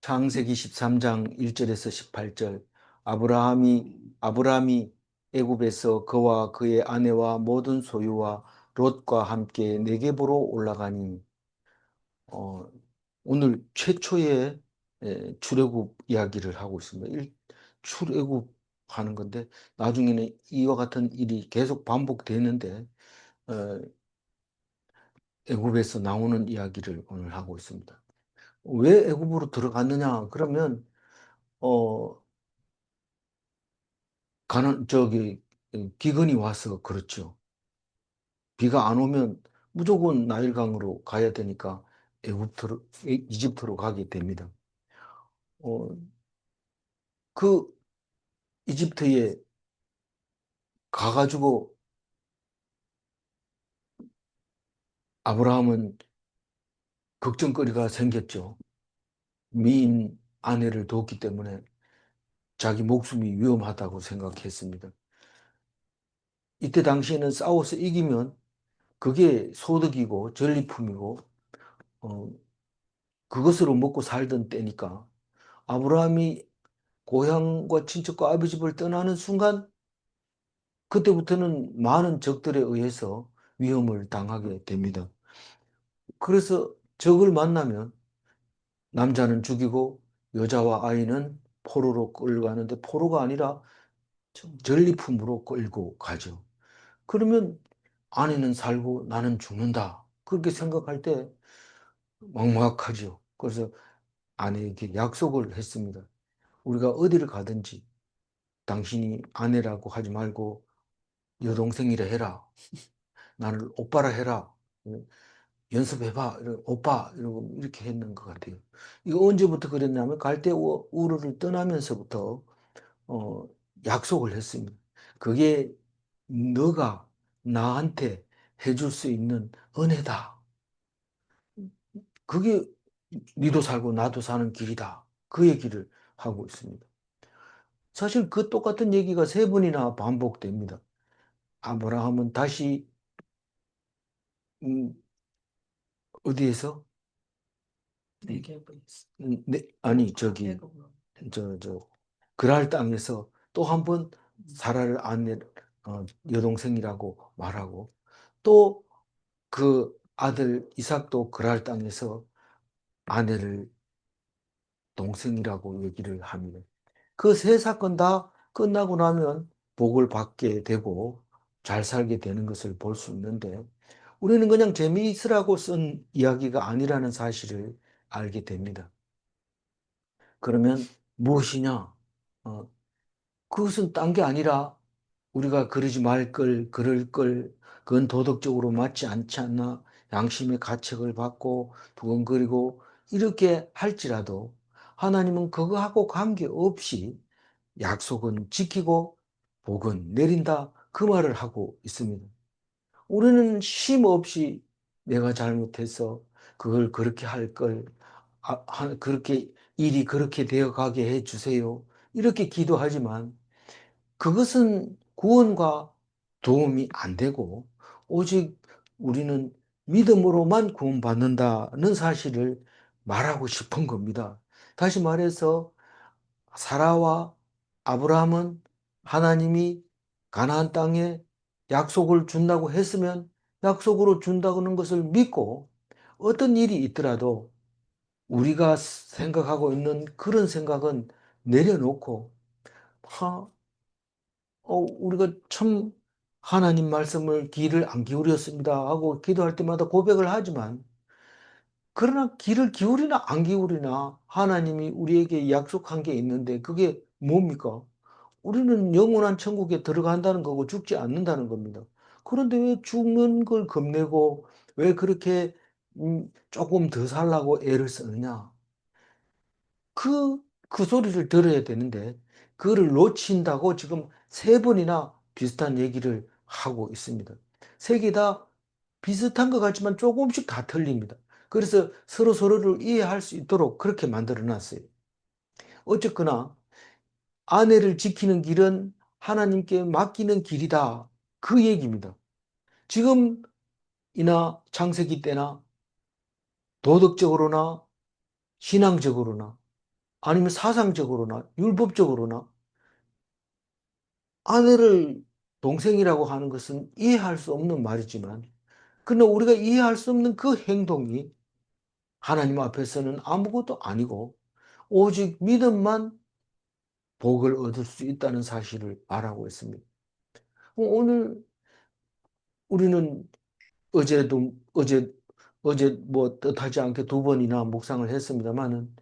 창세기 13장 1절에서 18절. 아브라함이 애굽에서 그와 그의 아내와 모든 소유와 롯과 함께 네겝으로 올라가니. 어, 오늘 최초의 출애굽 이야기를 하고 있습니다. 출애굽 하는 건데 나중에는 이와 같은 일이 계속 반복되는데 어, 애굽에서 나오는 이야기를 오늘 하고 있습니다. 왜 애굽으로 들어갔느냐? 그러면 어, 기근이 와서 그렇죠. 비가 안 오면 무조건 나일강으로 가야 되니까 이집트로 가게 됩니다. 어, 그 이집트에 가가지고 아브라함은 걱정거리가 생겼죠. 미인 아내를 뒀기 때문에 자기 목숨이 위험하다고 생각했습니다. 이때 당시에는 싸워서 이기면 그게 소득이고 전리품이고 어, 그것으로 먹고 살던 때니까 아브라함이 고향과 친척과 아버지 집을 떠나는 순간 그때부터는 많은 적들에 의해서 위험을 당하게 됩니다. 그래서 적을 만나면 남자는 죽이고 여자와 아이는 포로로 끌고 가는데 포로가 아니라 전리품으로 끌고 가죠. 그러면 아내는 살고 나는 죽는다. 그렇게 생각할 때 막막하죠. 그래서 아내에게 약속을 했습니다. 우리가 어디를 가든지 당신이 아내라고 하지 말고 여동생이라 해라. 나를 오빠라 해라. 연습해봐. 오빠. 이러고 이렇게 했는 것 같아요. 이거 언제부터 그랬냐면 갈대우르를 떠나면서부터 어, 약속을 했습니다. 그게 너가 나한테 해줄 수 있는 은혜다. 그게 니도 살고 나도 사는 길이다. 그 얘기를 하고 있습니다. 사실 그 똑같은 얘기가 세 번이나 반복됩니다. 아브라함은 다시 음, 어디에서? 네, 아니 저기 저 그랄 땅에서 또 한 번 사라를 여동생이라고 말하고 또 그 아들 이삭도 그랄 땅에서 아내를 동생이라고 얘기를 합니다. 그 세 사건 다 끝나고 나면 복을 받게 되고 잘 살게 되는 것을 볼 수 있는데 우리는 그냥 재미있으라고 쓴 이야기가 아니라는 사실을 알게 됩니다. 그러면 무엇이냐? 어, 그것은 딴 게 아니라 우리가 그러지 말 걸, 그럴 걸, 그건 도덕적으로 맞지 않지 않나? 양심의 가책을 받고 두근거리고 이렇게 할지라도 하나님은 그거하고 관계없이 약속은 지키고 복은 내린다. 그 말을 하고 있습니다. 우리는 쉼 없이 내가 잘못해서 그걸 그렇게 할 걸, 그렇게 일이 그렇게 되어 가게 해 주세요. 이렇게 기도하지만 그것은 구원과 도움이 안 되고 오직 우리는 믿음으로만 구원받는다는 사실을 말하고 싶은 겁니다. 다시 말해서 사라와 아브라함은 하나님이 가나안 땅에 약속을 준다고 했으면 약속으로 준다는 것을 믿고 어떤 일이 있더라도 우리가 생각하고 있는 그런 생각은 내려놓고 우리가 참 하나님 말씀을 귀를 안 기울였습니다 하고 기도할 때마다 고백을 하지만 그러나 귀를 기울이나 안 기울이나 하나님이 우리에게 약속한 게 있는데 그게 뭡니까? 우리는 영원한 천국에 들어간다는 거고 죽지 않는다는 겁니다. 그런데 왜 죽는 걸 겁내고 왜 그렇게 조금 더 살라고 애를 쓰느냐? 그, 그 소리를 들어야 되는데 그거를 놓친다고 지금 세 번이나 비슷한 얘기를 하고 있습니다. 세 개 다 비슷한 것 같지만 조금씩 다 틀립니다. 그래서 서로 서로를 이해할 수 있도록 그렇게 만들어 놨어요. 어쨌거나 아내를 지키는 길은 하나님께 맡기는 길이다. 그 얘기입니다. 지금이나 창세기 때나 도덕적으로나 신앙적으로나 아니면 사상적으로나 율법적으로나 아내를 동생이라고 하는 것은 이해할 수 없는 말이지만, 그러나 우리가 이해할 수 없는 그 행동이 하나님 앞에서는 아무것도 아니고 오직 믿음만 복을 얻을 수 있다는 사실을 말하고 있습니다. 오늘 우리는 어제 뭐 뜻하지 않게 두 번이나 묵상을 했습니다만은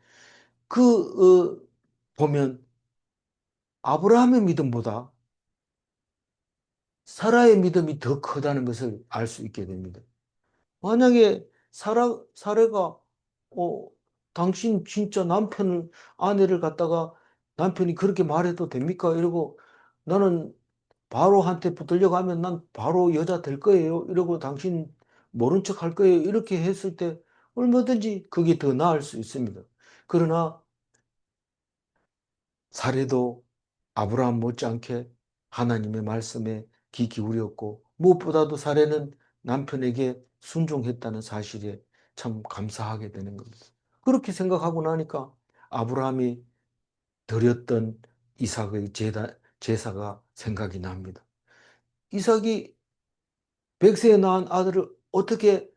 보면 아브라함의 믿음보다 사라의 믿음이 더 크다는 것을 알 수 있게 됩니다. 만약에 사례가, 어, 당신 진짜 아내를 갖다가 남편이 그렇게 말해도 됩니까? 이러고 나는 바로한테 붙들려고 하면 난 바로 여자 될 거예요. 이러고 당신 모른 척 할 거예요. 이렇게 했을 때 얼마든지 그게 더 나을 수 있습니다. 그러나 사례도 아브라함 못지않게 하나님의 말씀에 귀 기울였고 무엇보다도 사례는 남편에게 순종했다는 사실에 참 감사하게 되는 겁니다. 그렇게 생각하고 나니까 아브라함이 드렸던 이삭의 제사가 생각이 납니다. 이삭이 백세에 낳은 아들을 어떻게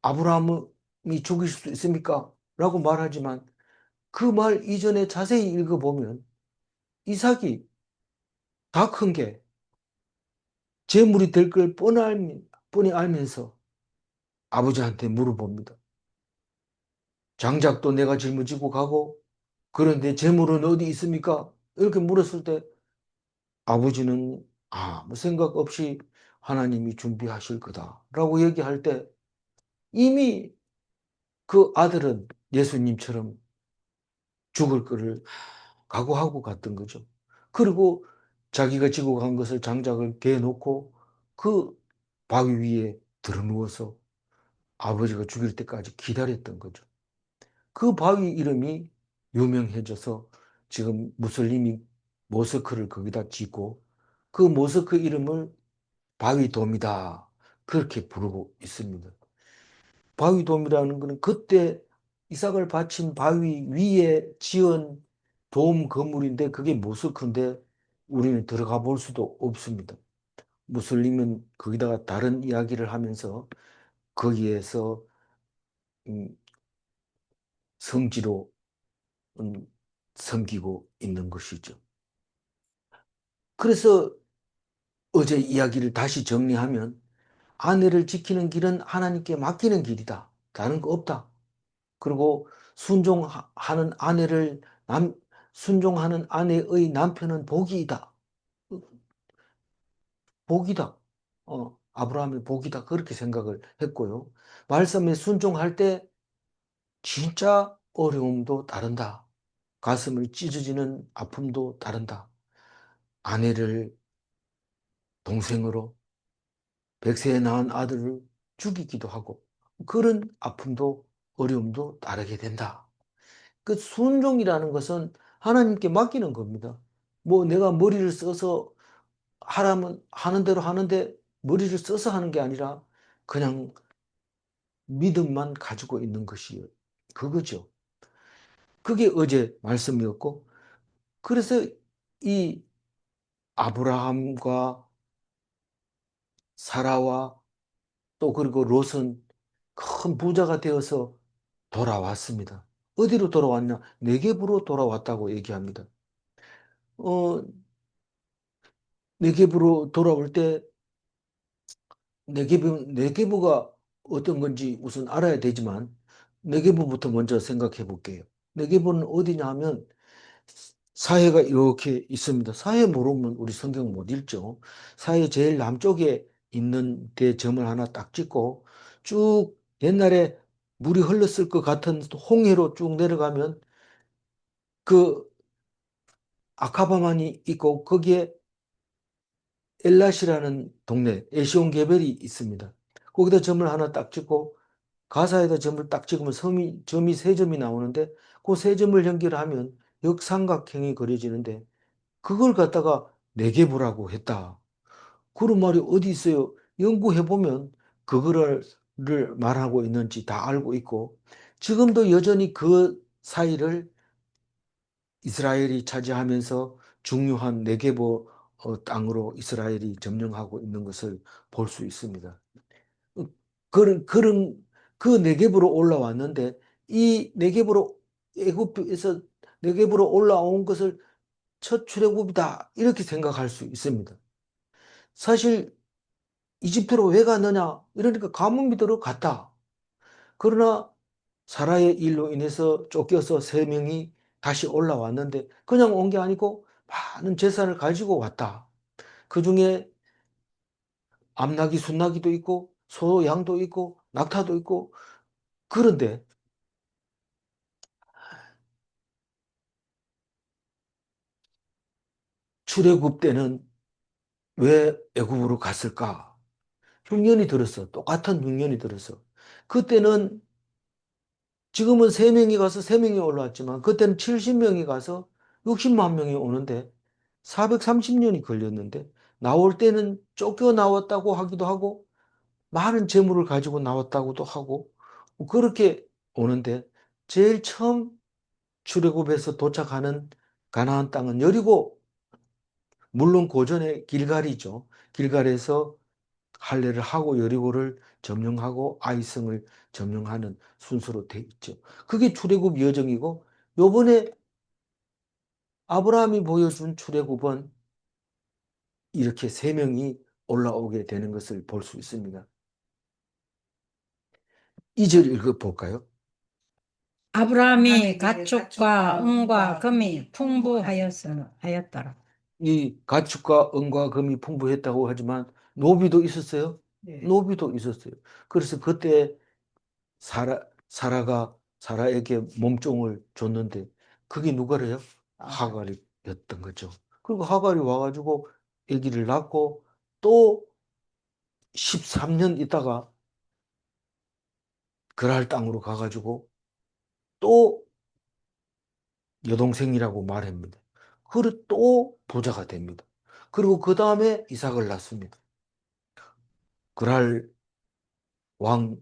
아브라함이 죽일 수 있습니까? 라고 말하지만 그 말 이전에 자세히 읽어보면 이삭이 다 큰 게 재물이 될 걸 뻔히 알면서 아버지한테 물어봅니다. 장작도 내가 짊어지고 가고 그런데 재물은 어디 있습니까? 이렇게 물었을 때 아버지는 아무 생각 없이 하나님이 준비하실 거다라고 얘기할 때 이미 그 아들은 예수님처럼 죽을 거를 각오하고 갔던 거죠. 그리고 자기가 지고 간 것을 장작을 개놓고 그 바위 위에 드러누워서 아버지가 죽일 때까지 기다렸던 거죠. 그 바위 이름이 유명해져서 지금 무슬림이 모스크를 거기다 짓고 그 모스크 이름을 바위돔이다. 그렇게 부르고 있습니다. 바위돔이라는 것은 그때 이삭을 바친 바위 위에 지은 돔 건물인데 그게 모스크인데 우리는 들어가 볼 수도 없습니다. 무슬림은 거기다가 다른 이야기를 하면서 거기에서 음, 성지로 섬기고 있는 것이죠. 그래서 어제 이야기를 다시 정리하면 아내를 지키는 길은 하나님께 맡기는 길이다. 다른 거 없다. 그리고 순종하는 아내를 남 순종하는 아내의 남편은 복이다. 복이다. 아브라함의 복이다. 그렇게 생각을 했고요. 말씀에 순종할 때 진짜 어려움도 다른다. 가슴을 찢어지는 아픔도 다른다. 아내를 동생으로 백세에 낳은 아들을 죽이기도 하고 그런 아픔도 어려움도 따르게 된다. 그 순종이라는 것은 하나님께 맡기는 겁니다. 뭐 내가 머리를 써서 하라면 하는 대로 하는데 머리를 써서 하는 게 아니라 그냥 믿음만 가지고 있는 것이 그거죠. 그게 어제 말씀이었고 그래서 이 아브라함과 사라와 또 그리고 롯은 큰 부자가 되어서 돌아왔습니다. 어디로 돌아왔냐? 네겝으로 돌아왔다고 얘기합니다. 어, 네겝으로 돌아올 때 네겝가 어떤 건지 우선 알아야 되지만 네겝부터 먼저 생각해 볼게요. 네겝은 어디냐 하면 사해가 이렇게 있습니다. 사해 모르면 우리 성경 못 읽죠. 사해 제일 남쪽에 있는 데 점을 하나 딱 찍고 쭉 옛날에 물이 흘렀을 것 같은 홍해로 쭉 내려가면 그 아카바만이 있고 거기에 엘라시라는 동네 에시온 게벨이 있습니다. 거기다 점을 하나 딱 찍고 가사에다 점을 딱 찍으면 점이 세 점이 나오는데 그 세 점을 연결하면 역삼각형이 그려지는데 그걸 갖다가 네개부라고 했다. 그런 말이 어디 있어요? 연구해 보면 그거를 말하고 있는지 다 알고 있고 지금도 여전히 그 사이를 이스라엘이 차지하면서 중요한 네게보 땅으로 이스라엘이 점령하고 있는 것을 볼 수 있습니다. 어, 그런 그 네겝으로 올라왔는데 이 네겝으로 애굽에서 네겝으로 올라온 것을 첫 출애굽이다 이렇게 생각할 수 있습니다. 사실 이집트로 왜 갔느냐? 이러니까 가뭄이 들어갔다. 그러나 사라의 일로 인해서 쫓겨서 세 명이 다시 올라왔는데 그냥 온 게 아니고 많은 재산을 가지고 왔다. 그 중에 암나기, 순나기도 있고 소, 양도 있고 낙타도 있고 그런데 출애굽 때는 왜 애굽으로 갔을까? 흉년이 들었어. 똑같은 흉년이 들었어. 그때는 지금은 3명이 가서 3명이 올라왔지만 그때는 70명이 가서 60만 명이 오는데 430년이 걸렸는데 나올 때는 쫓겨 나왔다고 하기도 하고 많은 재물을 가지고 나왔다고도 하고 뭐 그렇게 오는데 제일 처음 출애굽해서 도착하는 가나안 땅은 여리고 물론 고전의 길갈이죠. 길갈에서 할례를 하고 여리고를 점령하고 아이성을 점령하는 순서로 돼 있죠. 그게 출애굽 여정이고 요번에 아브라함이 보여준 출애굽은 이렇게 3명이 올라오게 되는 것을 볼 수 있습니다. 2절 읽어볼까요? 아브라함이 가축과 은과 금이 풍부하였더라. 이 가축과 은과 금이 풍부했다고 하지만 노비도 있었어요. 네. 노비도 있었어요. 그래서 그때 사라에게 몸종을 줬는데 그게 누가래요? 하갈이었던 거죠. 그리고 하갈이 와가지고 아기를 낳고 또 13년 있다가 그랄 땅으로 가가지고 또 여동생이라고 말합니다. 그리고 또 부자가 됩니다. 그리고 그 다음에 이삭을 낳습니다. 그랄 왕을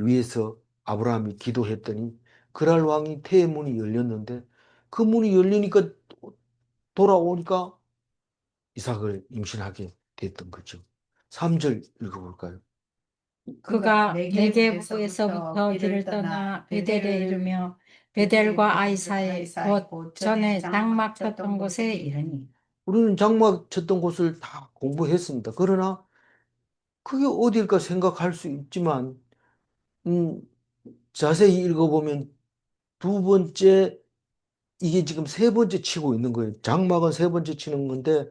위해서 아브라함이 기도했더니 그랄 왕이 태의 문이 열렸는데 그 문이 열리니까 돌아오니까 이삭을 임신하게 됐던 거죠. 3절 읽어볼까요? 그가 네게부에서부터 길을 떠나 베델에 이르며 베델과 아이 사이 곧 전에 장막 쳤던 곳에 이르니. 우리는 장막 쳤던 곳을 다 공부했습니다. 그러나 그게 어딜까 생각할 수 있지만 음, 자세히 읽어보면 두 번째 이게 지금 세 번째 치고 있는 거예요. 장막은 세 번째 치는 건데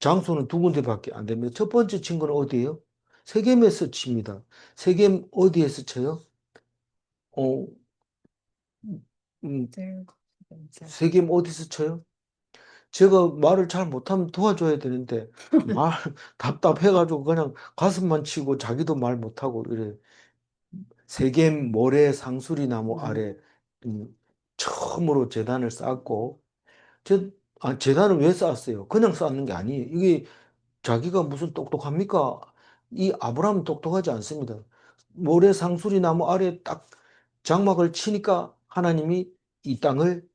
장소는 두 군데밖에 안 됩니다. 첫 번째 친 건 어디예요? 세겜에서 칩니다. 세겜 어디에서 쳐요? 어, 음, 세겜 어디서 쳐요? 제가 말을 잘 못하면 도와줘야 되는데 말 답답해가지고 그냥 가슴만 치고 자기도 말 못하고 이래. 세겜 모래 상수리 나무 아래 음, 처음으로 제단을 쌓고 제단을 왜 쌓았어요? 그냥 쌓는 게 아니에요. 이게 자기가 무슨 똑똑합니까? 이 아브라함은 똑똑하지 않습니다. 모래 상수리 나무 아래 딱 장막을 치니까 하나님이 이 땅을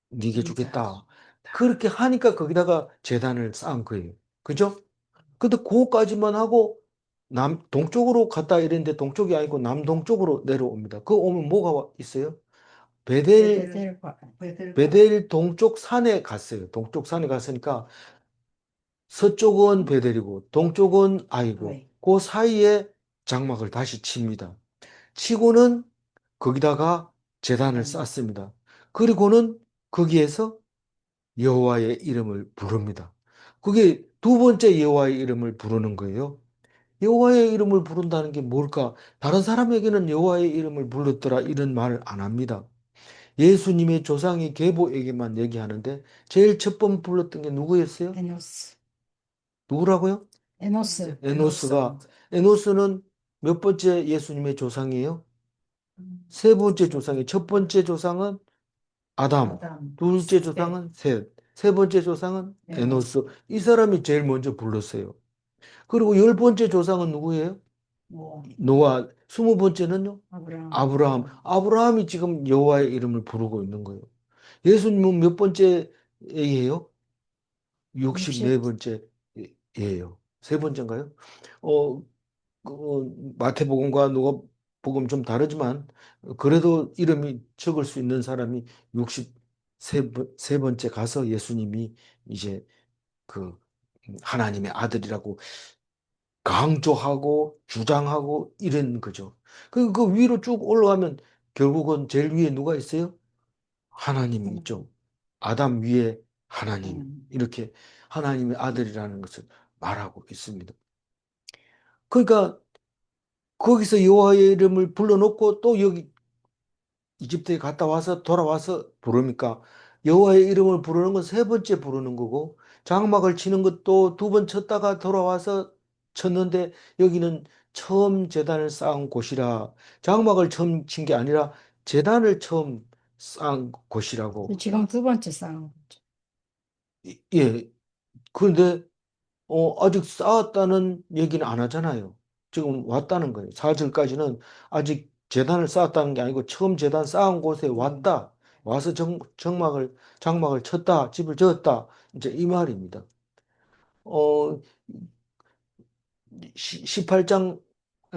네게 주겠다. 그렇게 하니까 거기다가 제단을 쌓은 거예요. 그죠? 근데 그거까지만 하고 동쪽으로 갔다 이랬는데 동쪽이 아니고 남동쪽으로 내려옵니다. 그 오면 뭐가 있어요? 베델 동쪽 산에 갔어요. 동쪽 산에 갔으니까 서쪽은 베델이고 동쪽은 아이고 그 사이에 장막을 다시 칩니다. 치고는 거기다가 제단을 쌓습니다. 그리고는 거기에서 여호와의 이름을 부릅니다. 그게 두 번째 여호와의 이름을 부르는 거예요. 여호와의 이름을 부른다는 게 뭘까? 다른 사람에게는 여호와의 이름을 불렀더라 이런 말을 안 합니다. 예수님의 조상의 계보에게만 얘기하는데 제일 첫 번 불렀던 게 누구였어요? 에노스. 누구라고요? 에노스. 에노스는 몇 번째 예수님의 조상이에요? 세 번째 조상이 첫 번째 조상은 아담, 둘째 조상은 셋, 세 번째 조상은 에노스. 이 사람이 제일 먼저 불렀어요. 그리고 10번째 조상은 누구예요? 노아. 20번째는요? 아브라함. 아브라함이 지금 여호와의 이름을 부르고 있는 거예요. 예수님은 몇 번째예요? 60. 64번째예요. 세 번째인가요? 어, 마태복음과 누가복음 좀 다르지만 그래도 이름이 적을 수 있는 사람이 63번째 가서 예수님이 이제 그 하나님의 아들이라고 강조하고 주장하고 이런 거죠. 그 위로 쭉 올라가면 결국은 제일 위에 누가 있어요? 하나님이 있죠. 아담 위에 하나님. 이렇게 하나님의 아들이라는 것을 말하고 있습니다. 그러니까 거기서 여호와의 이름을 불러놓고 또 여기 이집트에 갔다 와서 돌아와서 부르니까 여호와의 이름을 부르는 건 세 번째 부르는 거고 장막을 치는 것도 두 번 쳤다가 돌아와서 쳤는데 여기는 처음 제단을 쌓은 곳이라 장막을 처음 친 게 아니라 제단을 처음 쌓은 곳이라고. 지금 두 번째 싸움. 예. 그런데 아직 쌓았다는 얘기는 안 하잖아요. 지금 왔다는 거예요. 4절까지는 아직 재단을 쌓았다는 게 아니고 처음 재단 쌓은 곳에 왔다. 와서 장막을 쳤다. 집을 지었다. 이제 이 말입니다. 어, 18장,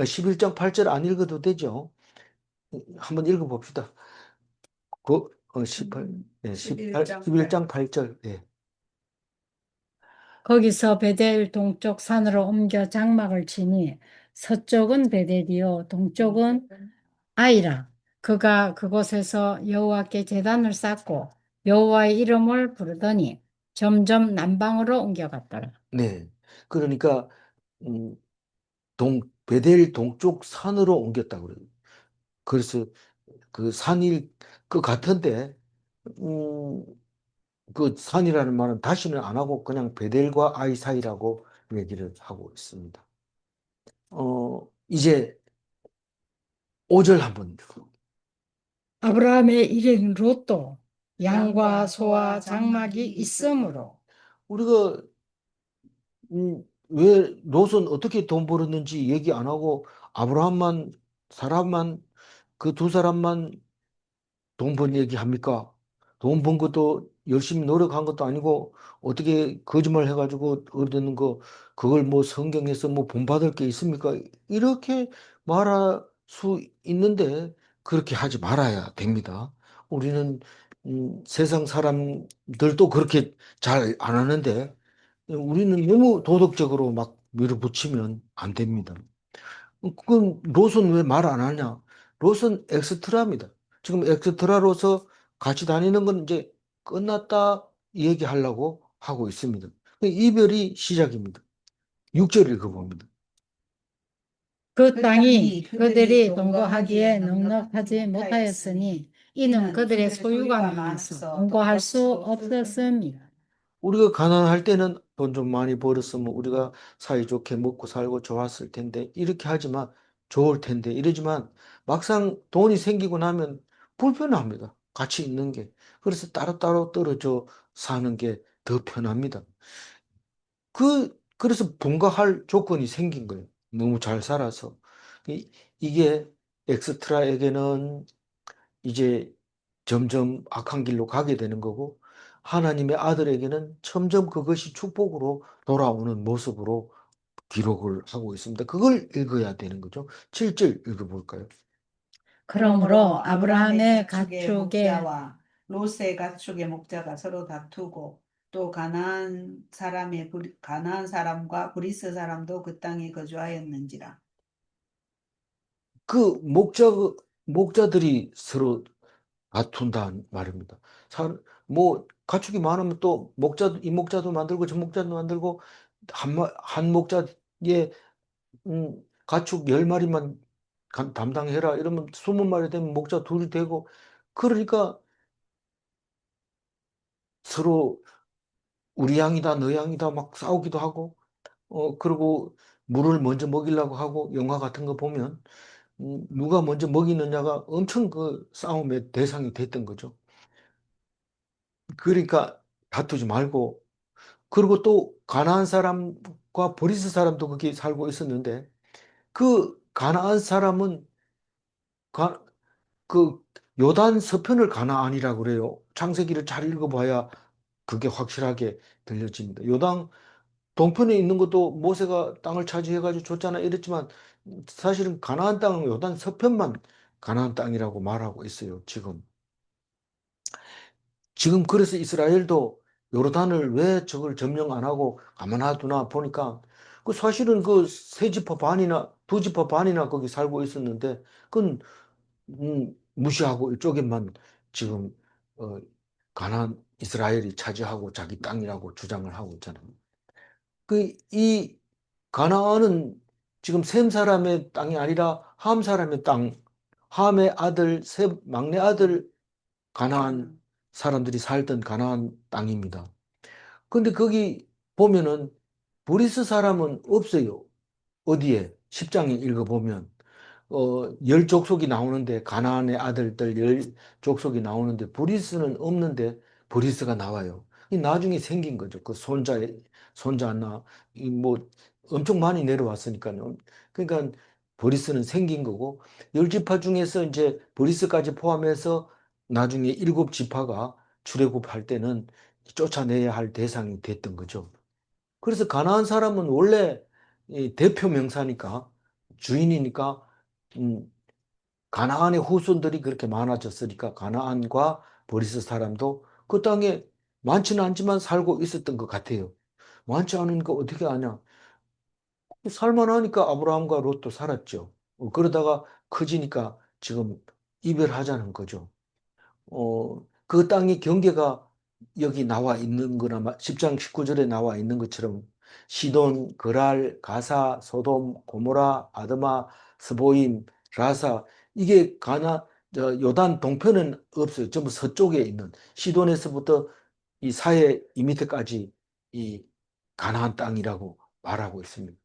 11장 8절 안 읽어도 되죠. 한번 읽어봅시다. 그, 18, 네, 11장 8절. 네. 거기서 베델 동쪽 산으로 옮겨 장막을 치니 서쪽은 베델이요 동쪽은 아이라. 그가 그곳에서 여호와께 제단을 쌓고 여호와의 이름을 부르더니 점점 남방으로 옮겨갔더라. 네. 그러니까, 음, 베델 동쪽 산으로 옮겼다고 그래요. 그래서 그 산일 그 같은데 음, 그 산이라는 말은 다시는 안 하고 그냥 베델과 아이 사이라고 얘기를 하고 있습니다. 이제 5절 한번 읽어. 아브라함의 일행 롯도 양과 소와 장막이 있으므로 우리가 왜 롯은 어떻게 돈 벌었는지 얘기 안 하고 아브라함만 사람만 그 두 사람만 돈 번 얘기합니까? 돈 번 것도 열심히 노력한 것도 아니고 어떻게 거짓말 해가지고 얻는 거 그걸 뭐 성경에서 뭐 본받을 게 있습니까? 이렇게 말할 수 있는데 그렇게 하지 말아야 됩니다. 우리는 세상 사람들도 그렇게 잘 안 하는데 우리는 너무 도덕적으로 막 밀어붙이면 안 됩니다. 그럼 롯은 왜 말 안 하냐? 롯은 엑스트라입니다. 지금 엑스트라로서 같이 다니는 건 이제 끝났다 얘기하려고 하고 있습니다. 이별이 시작입니다. 6절 읽어봅니다. 그 땅이 그들이 동거하기에 넉넉하지 못하였으니 이는 그들의 소유가 많아서 동거할 수 없었습니다. 우리가 가난할 때는 돈 좀 많이 벌었으면 우리가 사이좋게 먹고 살고 좋았을 텐데 이렇게 하지만 좋을 텐데 이러지만 막상 돈이 생기고 나면 불편합니다. 같이 있는 게. 그래서 따로따로 떨어져 사는 게 더 편합니다. 그래서 분가할 조건이 생긴 거예요. 너무 잘 살아서. 이게 엑스트라에게는 이제 점점 악한 길로 가게 되는 거고, 하나님의 아들에게는 점점 그것이 축복으로 돌아오는 모습으로 기록을 하고 있습니다. 그걸 읽어야 되는 거죠. 7절 읽어볼까요? 그러므로 아브라함의 가축의 목자와 롯의 가축의 목자가 서로 다투고 또 가나안 사람과 브리스 사람도 그 땅에 거주하였는지라. 그 목자들이 서로 다툰다는 말입니다. 뭐, 가축이 많으면 또 이 목자도 만들고 저 목자도 만들고 한 목자의 가축 10마리만 담당해라. 이러면 20마리 되면 목자 둘이 되고, 그러니까 서로 우리 양이다, 너 양이다 막 싸우기도 하고, 그리고 물을 먼저 먹이려고 하고, 영화 같은 거 보면, 누가 먼저 먹이느냐가 엄청 그 싸움의 대상이 됐던 거죠. 그러니까 다투지 말고, 그리고 또 가나안 사람과 보리스 사람도 거기 살고 있었는데, 그 가나안 사람은 가, 그 요단 서편을 가나안이라고 그래요. 창세기를 잘 읽어봐야 그게 확실하게 들려집니다. 요단 동편에 있는 것도 모세가 땅을 차지해가지고 줬잖아 이랬지만 사실은 가나안 땅은 요단 서편만 가나안 땅이라고 말하고 있어요. 지금 그래서 이스라엘도 요르단을 왜 저걸 점령 안 하고 가만 놔두나 보니까 그 사실은 그 세 지파 반이나 두 지파 반이나 거기 살고 있었는데 그건 무시하고 이쪽에만 지금 어, 가나안 이스라엘이 차지하고 자기 땅이라고 주장을 하고 있잖아요. 그 이 가나안은 지금 셈 사람의 땅이 아니라 함 사람의 땅, 함의 아들, 셈 막내 아들 가나안 사람들이 살던 가나안 땅입니다. 근데 거기 보면은 브리스 사람은 없어요. 어디에? 10장에 읽어보면 열 족속이 나오는데 가나안의 아들들 열 족속이 나오는데 브리스는 없는데 브리스가 나와요. 이 나중에 생긴 거죠. 그 손자나 이 뭐 엄청 많이 내려왔으니까요. 그러니까 브리스는 생긴 거고 열 지파 중에서 이제 브리스까지 포함해서 나중에 일곱 지파가 출애굽할 때는 쫓아내야 할 대상이 됐던 거죠. 그래서 가나안 사람은 원래 이 대표 명사니까 주인이니까 음, 가나안의 후손들이 그렇게 많아졌으니까 가나안과 브리스 사람도 그 땅에 많지는 않지만 살고 있었던 것 같아요. 많지 않으니까 어떻게 아냐? 살만하니까 아브라함과 롯도 살았죠. 그러다가 커지니까 지금 이별하자는 거죠. 그 땅의 경계가 여기 나와 있는 거나 10장 19절에 나와 있는 것처럼 시돈, 그랄, 가사, 소돔, 고모라, 아드마, 스보임, 라사 이게 요단 동편은 없어요. 전부 서쪽에 있는 시돈에서부터 이 사해 이 밑에까지 이 가나안 땅이라고 말하고 있습니다.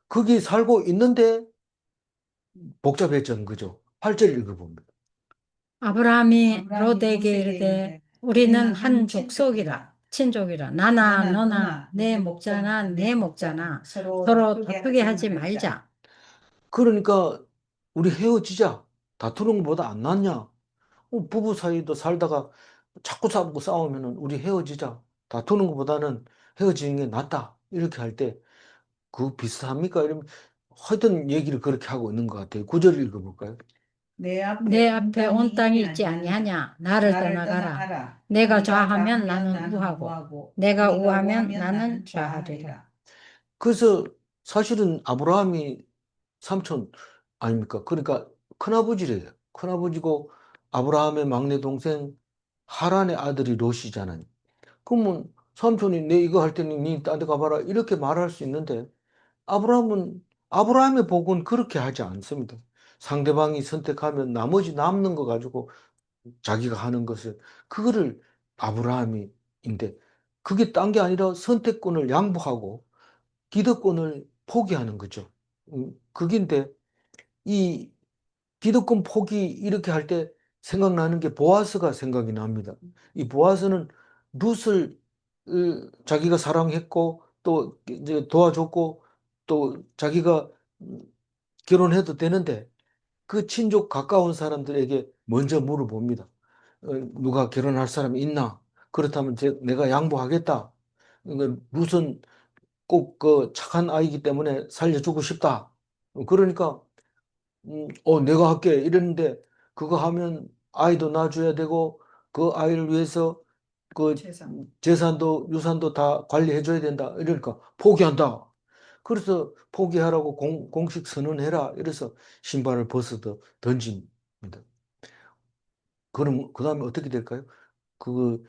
거기 살고 있는데 복잡해진 거죠. 8절 읽어봅니다. 아브라함이 롯에게 이르되 우리는 한 족속이라 친족이라 나나 너나 내 목자나 내 목자나 서로 다투게 하지 말자. 그러니까 우리 헤어지자. 다투는 것보다 안 낫냐? 부부 사이도 살다가 자꾸 싸우면은 우리 헤어지자. 다투는 것보다는 헤어지는 게 낫다. 이렇게 할 때 그 비슷합니까? 이러면 하여튼 얘기를 그렇게 하고 있는 것 같아요. 구절 읽어볼까요? 내 앞에 온 땅이 있지 아니하냐 나를 떠나가라. 내가 좌하면 나는 우하고 내가 우하면 나는 좌하리라. 그래서 사실은 아브라함이 삼촌 아닙니까? 그러니까 큰아버지래요. 큰아버지고 아브라함의 막내 동생 하란의 아들이 롯이잖아요. 그러면 삼촌이 내 이거 할 테니 니 딴 데 가봐라 이렇게 말할 수 있는데 아브라함은 아브라함의 복은 그렇게 하지 않습니다. 상대방이 선택하면 나머지 남는 거 가지고 자기가 하는 것을 그거를 아브라함이인데 그게 딴 게 아니라 선택권을 양보하고 기득권을 포기하는 거죠. 그긴데 이 기득권 포기 이렇게 할 때 생각나는 게 보아스가 생각이 납니다. 이 보아스는 룻을 자기가 사랑했고 또 이제 도와줬고 또 자기가 결혼해도 되는데 그 친족 가까운 사람들에게 먼저 물어봅니다. 누가 결혼할 사람이 있나? 그렇다면 내가 양보하겠다. 룻은 꼭 그 착한 아이기 때문에 살려주고 싶다. 그러니까 내가 할게 이랬는데 그거 하면 아이도 낳아줘야 되고 그 아이를 위해서 그 재산도 유산도 다 관리해줘야 된다. 이러니까 포기한다. 그래서 포기하라고 공식 선언해라. 이래서 신발을 벗어서 던집니다. 그럼 그 다음에 어떻게 될까요? 그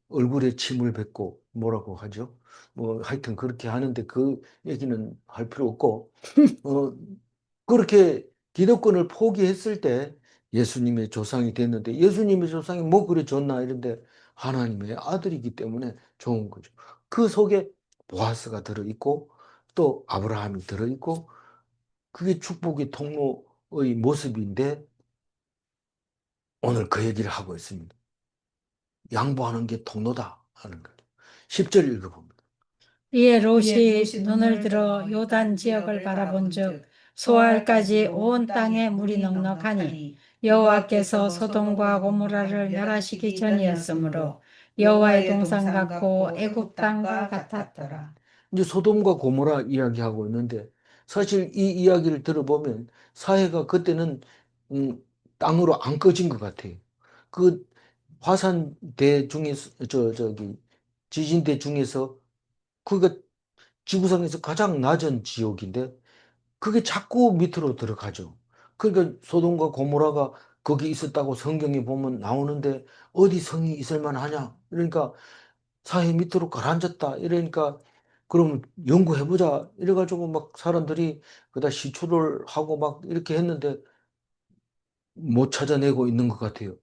얼굴에 침을 뱉고 뭐라고 하죠? 뭐 하여튼 그렇게 하는데 그 얘기는 할 필요 없고 어, 그렇게 기득권을 포기했을 때 예수님의 조상이 됐는데 예수님의 조상이 뭐 그리 좋나 이런데 하나님의 아들이기 때문에 좋은 거죠. 그 속에 보아스가 들어있고 또 아브라함이 들어있고 그게 축복의 통로의 모습인데 오늘 그 얘기를 하고 있습니다. 양보하는 게 통로다 하는 거죠. 10절 읽어봅니다. 이에 롯이 눈을 들어 요단 지역을 바라본즉 소알까지 온 땅에 물이 넉넉하니 여호와께서 소돔과 고모라를 멸하시기 전이었으므로 여호와의 동산 같고 애굽 땅과 같았더라. 이제 소돔과 고모라 이야기하고 있는데 사실 이 이야기를 들어보면 사회가 그때는 음, 땅으로 안 꺼진 것 같아요. 그 화산대 중에서 저기 지진대 중에서 그가 지구상에서 가장 낮은 지역인데 그게 자꾸 밑으로 들어가죠. 그러니까 소돔과 고모라가 거기 있었다고 성경에 보면 나오는데 어디 성이 있을 만하냐? 그러니까 사해 밑으로 가라앉았다. 이러니까 그럼 연구해보자. 이래가지고 막 사람들이 그다 시초를 하고 막 이렇게 했는데 못 찾아내고 있는 것 같아요.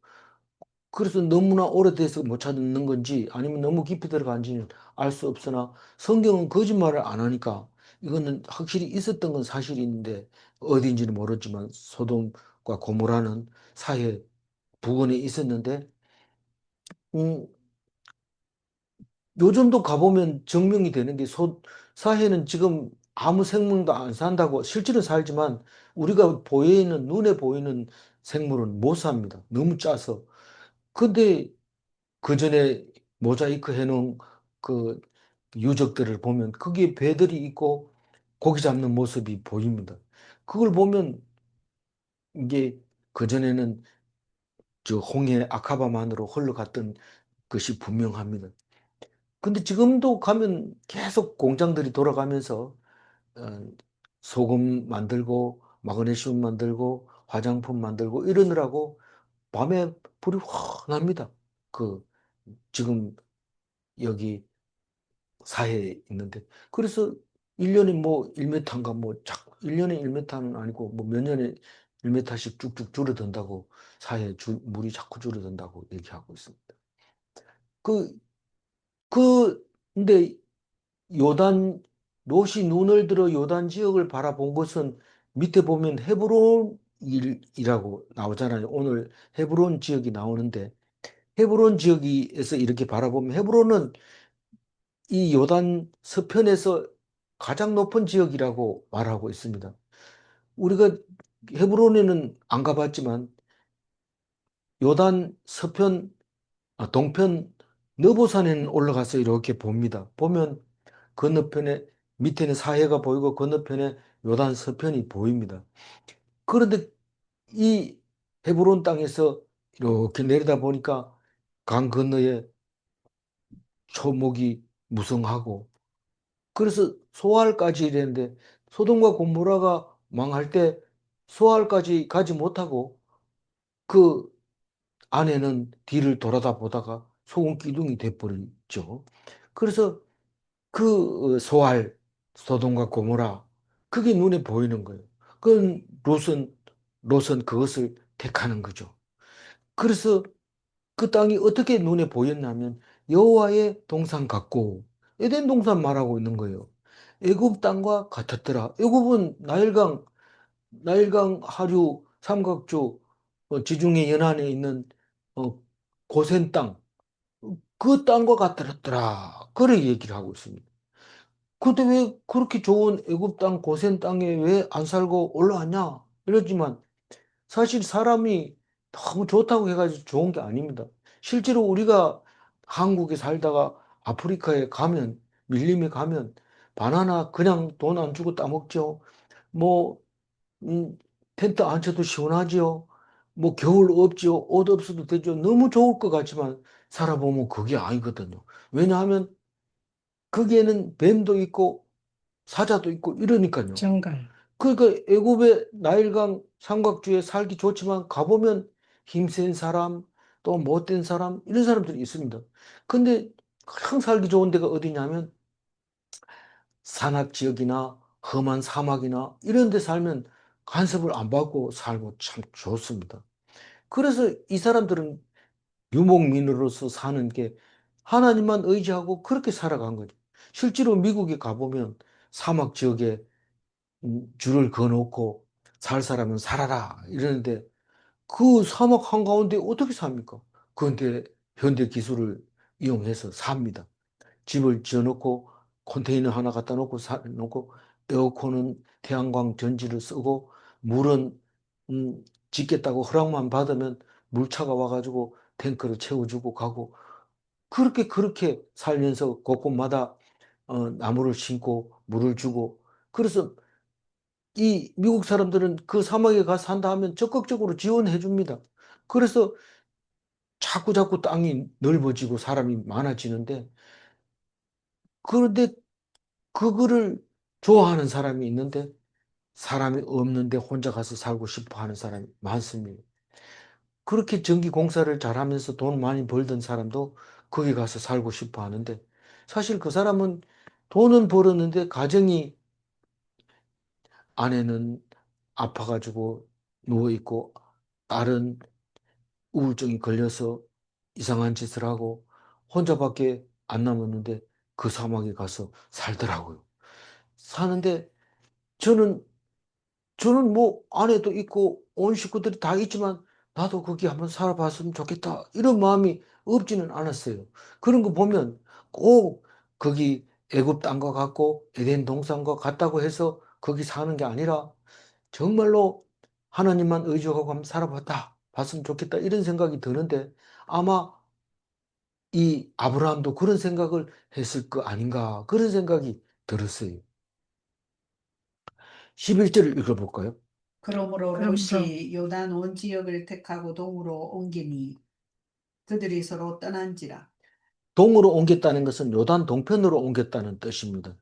그래서 너무나 오래돼서 못 찾는 건지 아니면 너무 깊이 들어간지는 알 수 없으나 성경은 거짓말을 안 하니까 이거는 확실히 있었던 건 사실인데 어디인지는 모르지만 소돔과 고모라는 사해 부근에 있었는데 음, 요즘도 가보면 증명이 되는 게 사해는 지금 아무 생물도 안 산다고 실제로 살지만 우리가 보이는 눈에 보이는 생물은 못 삽니다. 너무 짜서. 근데 그 전에 모자이크 해놓은 그 유적들을 보면 거기에 배들이 있고 고기 잡는 모습이 보입니다. 그걸 보면 이게 그전에는 저 홍해 아카바만으로 흘러갔던 것이 분명합니다. 근데 지금도 가면 계속 공장들이 돌아가면서 어, 소금 만들고 마그네슘 만들고 화장품 만들고 이러느라고 밤에 불이 확 납니다. 그 지금 여기 사해에 있는데 그래서 1년에 뭐 1m인가 뭐 1년에 1m는 아니고 뭐 몇 년에 1m씩 쭉쭉 줄어든다고 물이 자꾸 줄어든다고 얘기하고 있습니다. 그, 근데 요단, 롯이 눈을 들어 요단 지역을 바라본 것은 밑에 보면 헤브론이라고 나오잖아요. 오늘 헤브론 지역이 나오는데 헤브론 지역에서 이렇게 바라보면 헤브론은 이 요단 서편에서 가장 높은 지역이라고 말하고 있습니다. 우리가 헤브론에는 안 가봤지만 요단 서편, 동편 너보산에는 올라가서 이렇게 봅니다. 보면 건너편에 밑에는 사해가 보이고 건너편에 요단 서편이 보입니다. 그런데 이 헤브론 땅에서 이렇게 내려다 보니까 강 건너에 초목이 무성하고 그래서 소알까지 이랬는데 소돔과 고모라가 망할 때 소알까지 가지 못하고 그 아내는 뒤를 돌아다 보다가 소금 기둥이 돼버리죠. 그래서 그 소알, 소돔과 고모라 그게 눈에 보이는 거예요. 그 롯은 그것을 택하는 거죠. 그래서 그 땅이 어떻게 눈에 보였냐면 여호와의 동산 같고 에덴 동산 말하고 있는 거예요. 애굽 땅과 같았더라. 애굽은 나일강 하류 삼각주 지중해 연안에 있는 어, 고센 땅, 그 땅과 같았더라. 그렇게 얘기를 하고 있습니다. 근데 왜 그렇게 좋은 애굽 땅 고센 땅에 왜 안 살고 올라왔냐? 이러지만 사실 사람이 너무 좋다고 해가지고 좋은 게 아닙니다. 실제로 우리가 한국에 살다가 아프리카에 가면, 밀림에 가면 바나나 그냥 돈 안 주고 따먹죠. 뭐, 텐트 안 쳐도 시원하지요. 뭐 겨울 없지요. 옷 없어도 되죠. 너무 좋을 것 같지만 살아보면 그게 아니거든요. 왜냐하면 거기에는 뱀도 있고 사자도 있고 이러니까요. 정갈. 그러니까 애굽의 나일강 삼각주에 살기 좋지만 가보면 힘센 사람, 또 못된 사람, 이런 사람들이 있습니다. 근데 가장 살기 좋은 데가 어디냐면 산악 지역이나 험한 사막이나 이런 데 살면 간섭을 안 받고 살고 참 좋습니다. 그래서 이 사람들은 유목민으로서 사는 게 하나님만 의지하고 그렇게 살아간 거죠. 실제로 미국에 가보면 사막 지역에 줄을 그어놓고 살 사람은 살아라 이러는데 그 사막 한가운데 어떻게 삽니까? 그런데 현대 기술을 이용해서 삽니다. 집을 지어놓고 컨테이너 하나 갖다 놓고 놓고 에어컨은 태양광 전지를 쓰고 물은 짓겠다고 허락만 받으면 물차가 와가지고 탱크를 채워주고 가고 그렇게 살면서 곳곳마다 나무를 심고 물을 주고 그래서 이 미국 사람들은 그 사막에 가서 산다 하면 적극적으로 지원해 줍니다. 그래서 자꾸 땅이 넓어지고 사람이 많아지는데 그런데 그거를 좋아하는 사람이 있는데 사람이 없는데 혼자 가서 살고 싶어 하는 사람이 많습니다. 그렇게 전기 공사를 잘하면서 돈 많이 벌던 사람도 거기 가서 살고 싶어 하는데 사실 그 사람은 돈은 벌었는데 가정이 아내는 아파가지고 누워있고 딸은 우울증이 걸려서 이상한 짓을 하고 혼자밖에 안 남았는데 그 사막에 가서 살더라고요. 사는데 저는 저는 뭐 아내도 있고 온 식구들이 다 있지만 나도 거기 한번 살아봤으면 좋겠다. 이런 마음이 없지는 않았어요. 그런 거 보면 꼭 거기 애굽 땅과 같고 에덴 동산과 같다고 해서 거기 사는 게 아니라 정말로 하나님만 의지하고 한번 살아봤다. 봤으면 좋겠다. 이런 생각이 드는데 아마 이 아브라함도 그런 생각을 했을 거 아닌가. 그런 생각이 들었어요. 11절을 읽어볼까요? 그러므로 그러므로 롯이 요단 온 지역을 택하고 동으로 옮기니 그들이 서로 떠난지라. 동으로 옮겼다는 것은 요단 동편으로 옮겼다는 뜻입니다.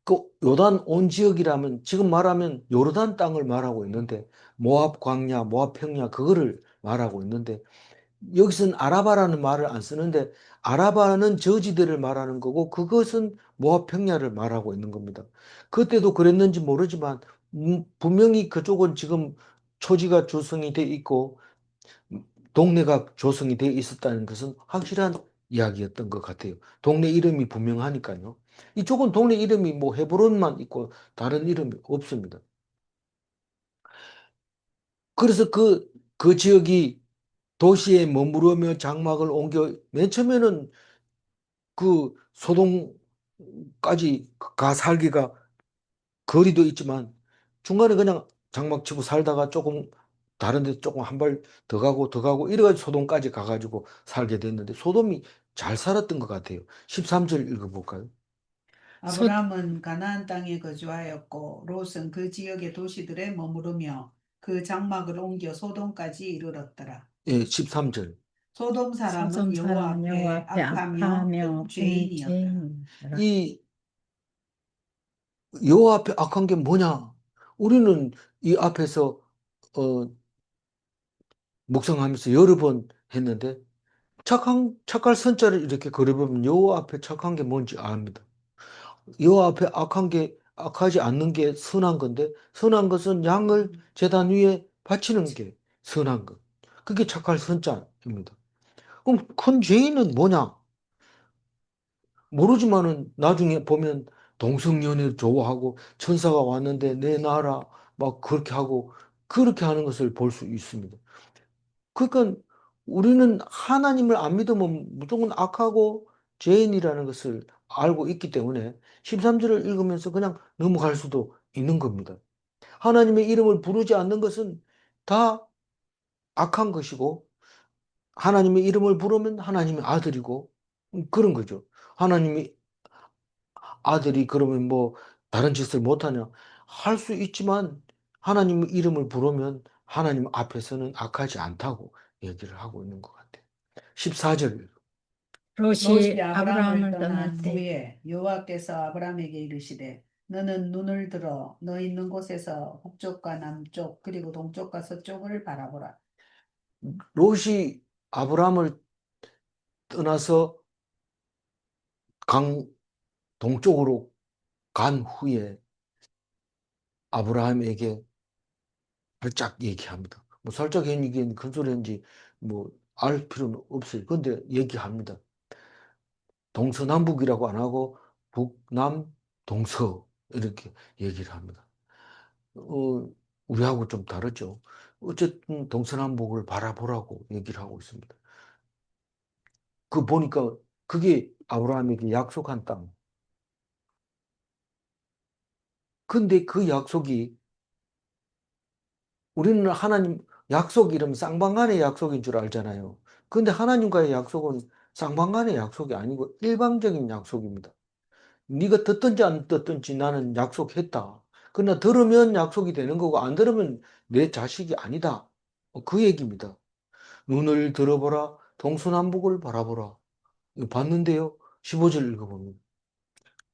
그 요단 온 지역이라면 지금 말하면 요르단 땅을 말하고 있는데 모압 광야, 모압 평야 그거를 말하고 있는데 여기서는 아라바라는 말을 안 쓰는데 아라바는 저지대를 말하는 거고 그것은 모압 평야를 말하고 있는 겁니다. 그때도 그랬는지 모르지만 분명히 그쪽은 지금 초지가 조성이 돼 있고 동네가 조성이 되어 있었다는 것은 확실한 이야기였던 것 같아요. 동네 이름이 분명하니까요. 이쪽은 동네 이름이 뭐 헤브론만 있고 다른 이름이 없습니다. 그래서 그 지역이 도시에 머무르며 장막을 옮겨 맨 처음에는 그 소동까지 가 살기가 거리도 있지만 중간에 그냥 장막 치고 살다가 조금 다른 데 조금 한 발 더 가고 이래가지고 소돔까지 가가지고 살게 됐는데 소돔이 잘 살았던 것 같아요. 13절 읽어볼까요? 소, 아브라함은 가나안 땅에 거주하였고 롯은 그 지역의 도시들에 머무르며 그 장막을 옮겨 소돔까지 이르렀더라. 예, 13절. 소돔 사람은 소돔 여호와 사람은 여호와 앞에 앞에 악하며 악하며 죄인이었더라. 죄인이라. 이 여호와 앞에 악한 게 뭐냐? 우리는 이 앞에서 어, 묵상하면서 여러 번 했는데 착할 선자를 이렇게 그려보면 여호와 앞에 착한 게 뭔지 압니다. 여호와 앞에 악하지 않는 게 선한 건데 선한 것은 양을 제단 위에 바치는 게 선한 것. 그게 착할 선자입니다. 그럼 큰 죄인은 뭐냐? 모르지만은 나중에 보면 동성연애를 좋아하고 천사가 왔는데 내 나라 막 그렇게 하고 그렇게 하는 것을 볼 수 있습니다. 그러니까 우리는 하나님을 안 믿으면 무조건 악하고 죄인이라는 것을 알고 있기 때문에 13절을 읽으면서 그냥 넘어갈 수도 있는 겁니다. 하나님의 이름을 부르지 않는 것은 다 악한 것이고 하나님의 이름을 부르면 하나님의 아들이고 그런 거죠. 하나님의 아들이 그러면 뭐 다른 짓을 못하냐? 할 수 있지만 하나님의 이름을 부르면 하나님 앞에서는 악하지 않다고 얘기를 하고 있는 것 같아요. 14절. 롯이 롯이 아브라함을 아브라함을 떠난 떠날 때 후에 여호와께서 아브라함에게 이르시되 너는 눈을 들어 너 있는 곳에서 북쪽과 남쪽 그리고 동쪽과 서쪽을 바라보라. 롯이 아브라함을 떠나서 강 동쪽으로 간 후에 아브라함에게 살짝 얘기합니다. 뭐 살짝 얘기는 큰 소리인지 뭐 알 필요는 없어요. 근데 얘기합니다. 동서남북이라고 안 하고 북남 동서 이렇게 얘기를 합니다. 어, 우리하고 좀 다르죠. 어쨌든 동서남북을 바라보라고 얘기를 하고 있습니다. 그 보니까 그게 아브라함에게 약속한 땅. 근데 그 약속이 우리는 하나님 약속 이름 쌍방간의 약속인 줄 알잖아요. 근데 하나님과의 약속은 쌍방간의 약속이 아니고 일방적인 약속입니다. 네가 듣든지 안 듣든지 나는 약속했다. 그러나 들으면 약속이 되는 거고 안 들으면 내 자식이 아니다. 그 얘기입니다. 눈을 들어보라. 동서남북을 바라보라. 이거 봤는데요. 15절 읽어봅니다.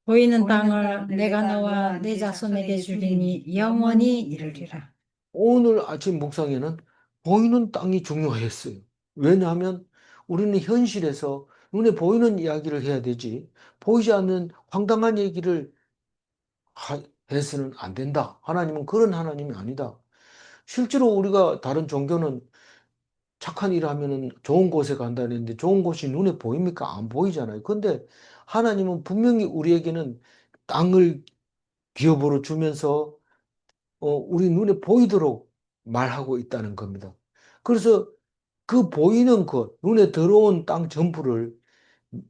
보이는 보이는 땅을 땅을 내가 내가 너와 네 자손에게 주리니 영원히 이르리라. 오늘 아침 묵상에는 보이는 땅이 중요했어요. 왜냐하면 우리는 현실에서 눈에 보이는 이야기를 해야 되지, 보이지 않는 황당한 얘기를 해서는 안 된다. 하나님은 그런 하나님이 아니다. 실제로 우리가 다른 종교는 착한 일 하면은 좋은 곳에 간다는데 좋은 곳이 눈에 보입니까? 안 보이잖아요. 근데 하나님은 분명히 우리에게는 땅을 기업으로 주면서 우리 눈에 보이도록 말하고 있다는 겁니다. 그래서 그 보이는 것, 눈에 들어온 땅 전부를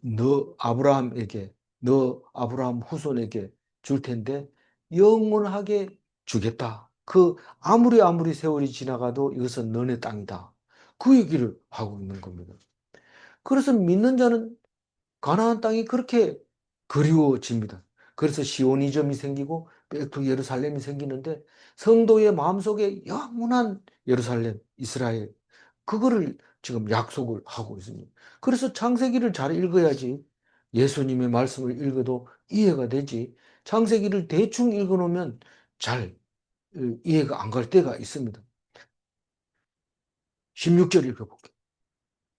너 아브라함에게, 너 아브라함 후손에게 줄 텐데 영원하게 주겠다. 그 아무리 세월이 지나가도 이것은 너네 땅이다. 그 얘기를 하고 있는 겁니다. 그래서 믿는 자는 가나안 땅이 그렇게 그리워집니다. 그래서 시오니즘이 생기고 백투 예루살렘이 생기는데 성도의 마음속에 영원한 예루살렘, 이스라엘 그거를 지금 약속을 하고 있습니다. 그래서 창세기를 잘 읽어야지 예수님의 말씀을 읽어도 이해가 되지. 창세기를 대충 읽어놓으면 잘 이해가 안 갈 때가 있습니다. 16절 읽어볼게요.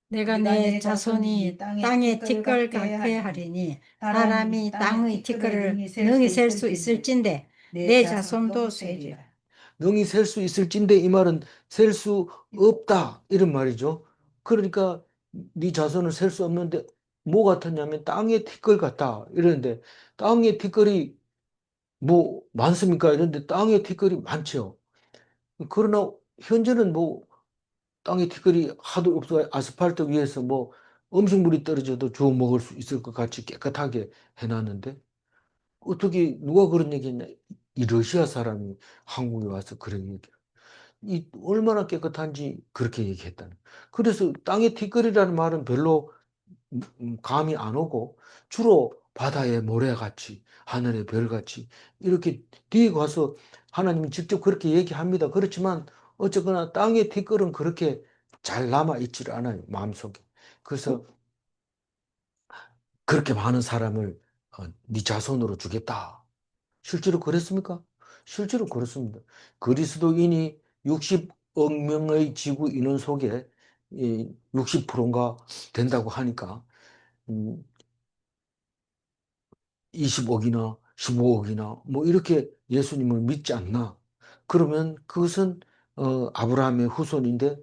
내가 내 자손이 땅의 티끌 같게 하리니 사람이 땅의 티끌을 능히 셀 수 있을진데 내 자손도 세리라. 능히 셀 수 있을진데 이 말은 셀 수 없다 이런 말이죠. 그러니까 네 자손을 셀 수 없는데 뭐 같았냐면 땅의 티끌 같다 이러는데 땅의 티끌이 뭐 많습니까? 이런데 땅의 티끌이 많죠. 그러나 현재는 뭐 땅의 티끌이 하도 없어 아스팔트 위에서 뭐 음식물이 떨어져도 주워 먹을 수 있을 것 같이 깨끗하게 해놨는데 어떻게 누가 그런 얘기했냐? 이 러시아 사람이 한국에 와서 그런 얘기. 이 얼마나 깨끗한지 그렇게 얘기했다는. 그래서 땅의 티끌이라는 말은 별로 감이 안 오고 주로 바다의 모래같이 하늘의 별같이 이렇게 뒤에 가서 하나님이 직접 그렇게 얘기합니다. 그렇지만 어쨌거나 땅의 티끌은 그렇게 잘 남아 있지를 않아요. 마음속에. 그래서 그렇게 많은 사람을 네 자손으로 주겠다. 실제로 그랬습니까? 실제로 그렇습니다. 그리스도인이 60억 명의 지구 인원 속에 60%인가 된다고 하니까 20억이나 15억이나 뭐 이렇게 예수님을 믿지 않나? 그러면 그것은 아브라함의 후손인데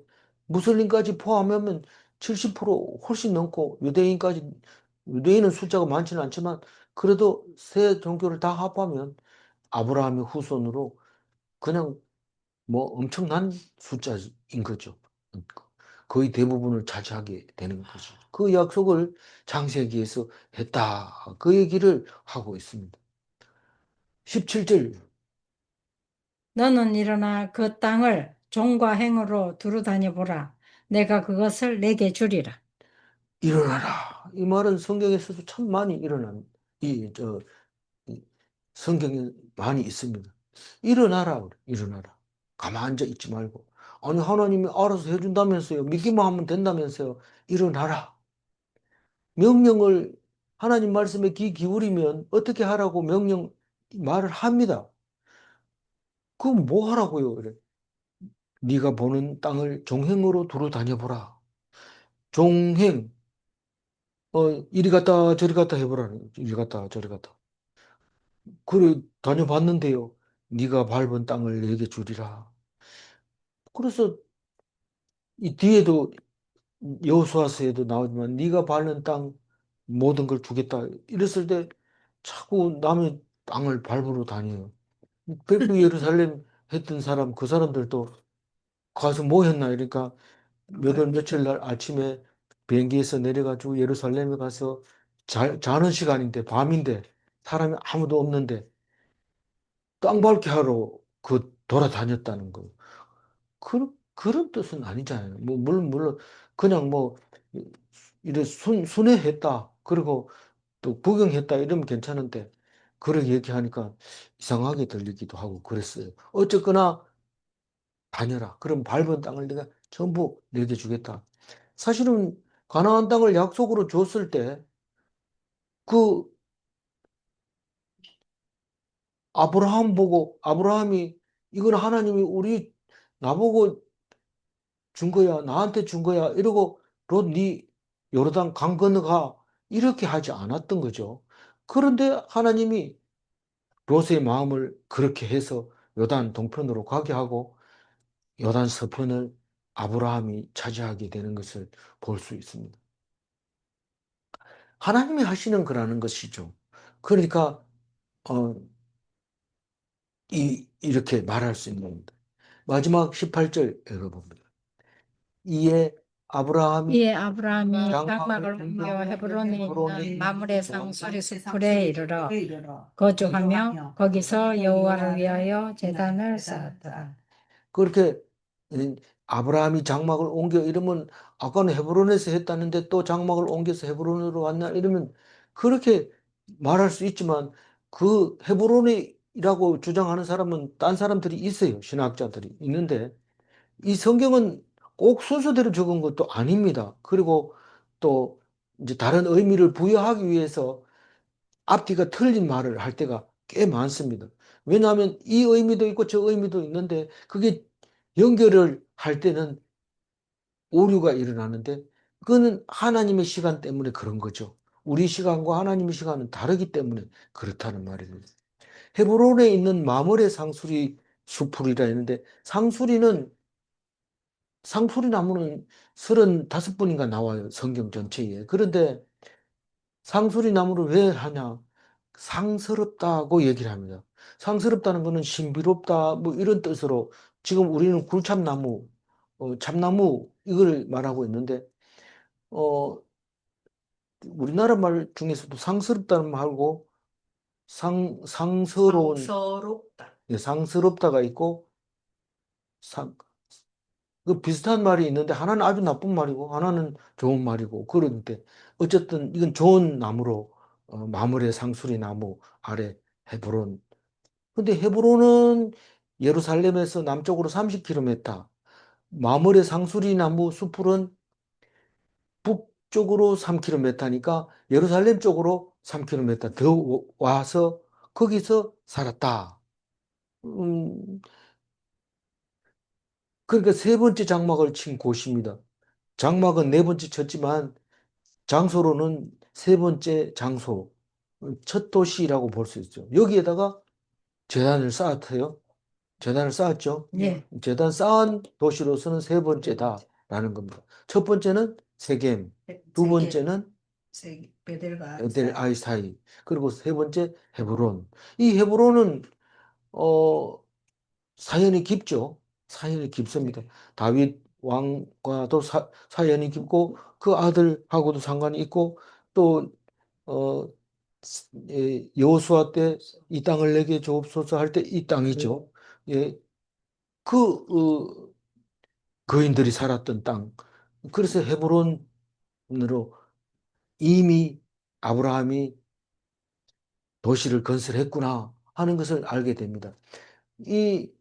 무슬림까지 포함하면 70% 훨씬 넘고 유대인은 숫자가 많지는 않지만 그래도 세 종교를 다 합하면 아브라함의 후손으로 그냥 뭐 엄청난 숫자인 거죠. 거의 대부분을 차지하게 되는 것이죠. 그 약속을 창세기에서 했다. 그 얘기를 하고 있습니다. 17절 너는 일어나 그 땅을 종과 행으로 두루 다녀보라. 내가 그것을 내게 주리라. 일어나라. 이 말은 성경에서도 참 많이 이, 저, 이 성경에 많이 있습니다. 일어나라, 그래. 일어나라. 가만 앉아 있지 말고. 아니, 하나님이 알아서 해준다면서요. 믿기만 하면 된다면서요. 일어나라. 명령을 하나님 말씀에 귀 기울이면 어떻게 하라고 말을 합니다. 그럼 뭐 하라고요? 그래. 네가 보는 땅을 종행으로 두루 다녀보라. 종행, 이리 갔다 저리 갔다 해보라. 이리 갔다 저리 갔다. 그래 다녀봤는데요. 네가 밟은 땅을 내게 주리라. 그래서 이 뒤에도 여호수아서에도 나오지만 네가 밟는 땅 모든 걸 주겠다. 이랬을 때 자꾸 남의 땅을 밟으러 다녀요. 백두 예루살렘 했던 사람 그 사람들도 가서 뭐 했나 그러니까 몇 월 며칠 날 아침에 비행기에서 내려가지고 예루살렘에 가서 자는 시간인데 밤인데 사람이 아무도 없는데 땅 밟게 하러 돌아다녔다는 거예요. 그런 뜻은 아니잖아요. 뭐, 물론, 그냥 뭐, 이래 순회했다. 그리고 또 구경했다. 이러면 괜찮은데, 그렇게 얘기하니까 이상하게 들리기도 하고 그랬어요. 어쨌거나, 다녀라. 그럼 밟은 땅을 내가 전부 너에게 주겠다. 사실은, 가나안 땅을 약속으로 줬을 때, 그, 아브라함이, 이건 하나님이 나보고 준 거야. 나한테 준 거야. 이러고 롯, 네 요르단 강 건너가. 이렇게 하지 않았던 거죠. 그런데 하나님이 롯의 마음을 그렇게 해서 요단 동편으로 가게 하고 요단 서편을 아브라함이 차지하게 되는 것을 볼 수 있습니다. 하나님이 하시는 거라는 것이죠. 그러니까 어, 이렇게 말할 수 있는 겁니다. 마지막 18절 읽어봅니다. 이에 아브라함이 이에 아브라함이 장막을 장막을 옮겨 옮겨 헤브론에 헤브론에 있는 마므레 있는 상수리 숲에 이르러 거주하며 거기서 여호와를 위하여 제단을 쌓았더라. 그렇게 아브라함이 장막을 옮겨 이러면 아까는 헤브론에서 했다는데 또 장막을 옮겨서 헤브론으로 왔나 이러면 그렇게 말할 수 있지만 그 헤브론이라고 주장하는 사람은 딴 사람들이 있어요. 신학자들이 있는데 이 성경은 꼭 순서대로 적은 것도 아닙니다. 그리고 또 이제 다른 의미를 부여하기 위해서 앞뒤가 틀린 말을 할 때가 꽤 많습니다. 왜냐하면 이 의미도 있고 저 의미도 있는데 그게 연결을 할 때는 오류가 일어나는데 그거는 하나님의 시간 때문에 그런 거죠. 우리 시간과 하나님의 시간은 다르기 때문에 그렇다는 말입니다. 헤브론에 있는 마물의 상수리 수풀이라 했는데 상수리 나무는 35분인가 나와요. 성경 전체에. 그런데 상수리 나무를 왜 하냐? 상스럽다고 얘기를 합니다. 상스럽다는 것은 신비롭다 뭐 이런 뜻으로 지금 우리는 굴참나무, 참나무 이걸 말하고 있는데 어, 우리나라 말 중에서도 상스럽다는 말고 상스러운 상서롭다. 예, 상스럽다가 있고 상, 그 비슷한 말이 있는데 하나는 아주 나쁜 말이고 하나는 좋은 말이고 그런데 어쨌든 이건 좋은 나무로 마물의 상수리 나무 아래 헤브론. 근데 헤브론은 예루살렘에서 남쪽으로 30km, 마물의 상수리 나무 숲풀은 북쪽으로 3km니까 예루살렘 쪽으로 3km 더 와서 거기서 살았다. 음, 그러니까 세 번째 장막을 친 곳입니다. 장막은 네 번째 쳤지만 장소로는 세 번째 장소, 첫 도시라고 볼 수 있죠. 여기에다가 제단을 쌓았어요. 재단을 쌓았죠. 예. 재단 쌓은 도시로서는 세 번째다라는 겁니다. 첫 번째는 세겜, 두 번째는 베델과 에델 아이사이, 그리고 세 번째 헤브론. 이 헤브론은 어, 사연이 깊죠. 사연이 깊습니다. 다윗 왕과도 사연이 깊고 그 아들하고도 상관이 있고 또 어, 여호수아 때 이 땅을 내게 주옵소서 할 때 이 땅이죠. 예, 그 거인들이 살았던 땅. 그래서 헤브론으로 이미 아브라함이 도시를 건설했구나 하는 것을 알게 됩니다. 이,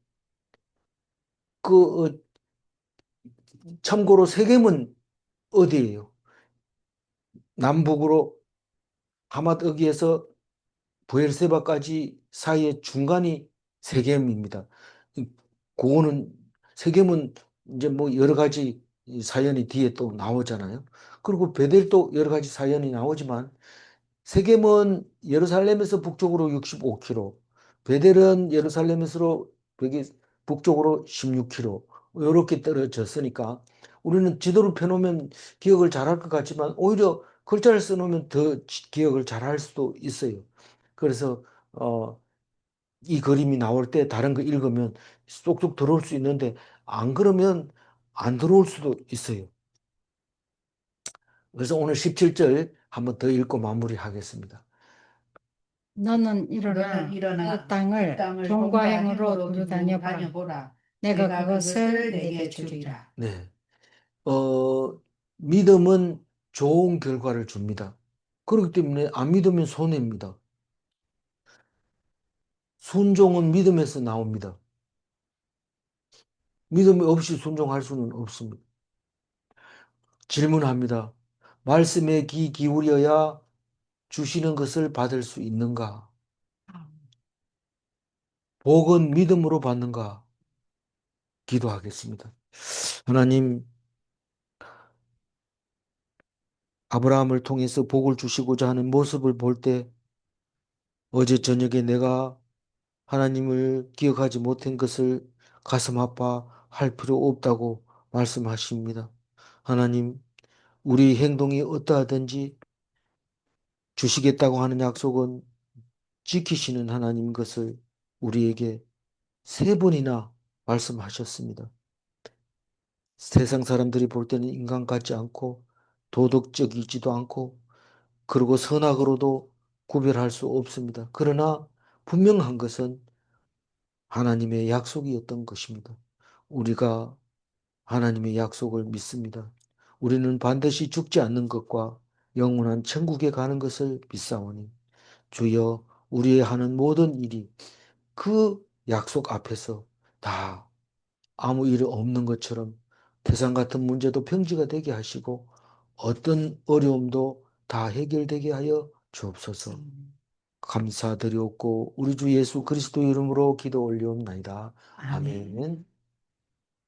그, 참고로 세겜은 어디예요? 남북으로 하맛어기에서 부엘세바까지 사이의 중간이 세겜입니다. 그거는 세겜은 이제 뭐 여러 가지 사연이 뒤에 또 나오잖아요. 그리고 베델도 여러 가지 사연이 나오지만 세겜은 예루살렘에서 북쪽으로 65km, 베델은 예루살렘에서 북쪽으로 16km 이렇게 떨어졌으니까 우리는 지도를 펴놓으면 기억을 잘할 것 같지만 오히려 글자를 써놓으면 더 기억을 잘할 수도 있어요. 그래서 이 그림이 나올 때 다른 거 읽으면 쏙쏙 들어올 수 있는데 안 그러면 안 들어올 수도 있어요. 그래서 오늘 17절 한번 더 읽고 마무리하겠습니다. 너는 일어나 너는 일어나 그 땅을 땅을 돈과 돈과 행으로 행으로 두루 두루 다녀보라. 다녀보라. 내가 내가 그것을 그것을 내게 내게 주리라. 주리라. 네. 믿음은 좋은 결과를 줍니다. 그렇기 때문에 안 믿으면 손해입니다. 순종은 믿음에서 나옵니다. 믿음 없이 순종할 수는 없습니다. 질문합니다. 말씀에 귀 기울여야 주시는 것을 받을 수 있는가? 복은 믿음으로 받는가? 기도하겠습니다. 하나님, 아브라함을 통해서 복을 주시고자 하는 모습을 볼 때 어제 저녁에 내가 하나님을 기억하지 못한 것을 가슴 아파할 필요 없다고 말씀하십니다. 하나님, 우리 행동이 어떠하든지 주시겠다고 하는 약속은 지키시는 하나님 것을 우리에게 세 번이나 말씀하셨습니다. 세상 사람들이 볼 때는 인간 같지 않고 도덕적이지도 않고 그리고 선악으로도 구별할 수 없습니다. 그러나 분명한 것은 하나님의 약속이었던 것입니다. 우리가 하나님의 약속을 믿습니다. 우리는 반드시 죽지 않는 것과 영원한 천국에 가는 것을 믿사오니 주여 우리의 하는 모든 일이 그 약속 앞에서 다 아무 일 없는 것처럼 태산 같은 문제도 평지가 되게 하시고 어떤 어려움도 다 해결되게 하여 주옵소서. 감사드리옵고 우리 주 예수 그리스도 이름으로 기도 올리옵나이다. 아멘. 아멘.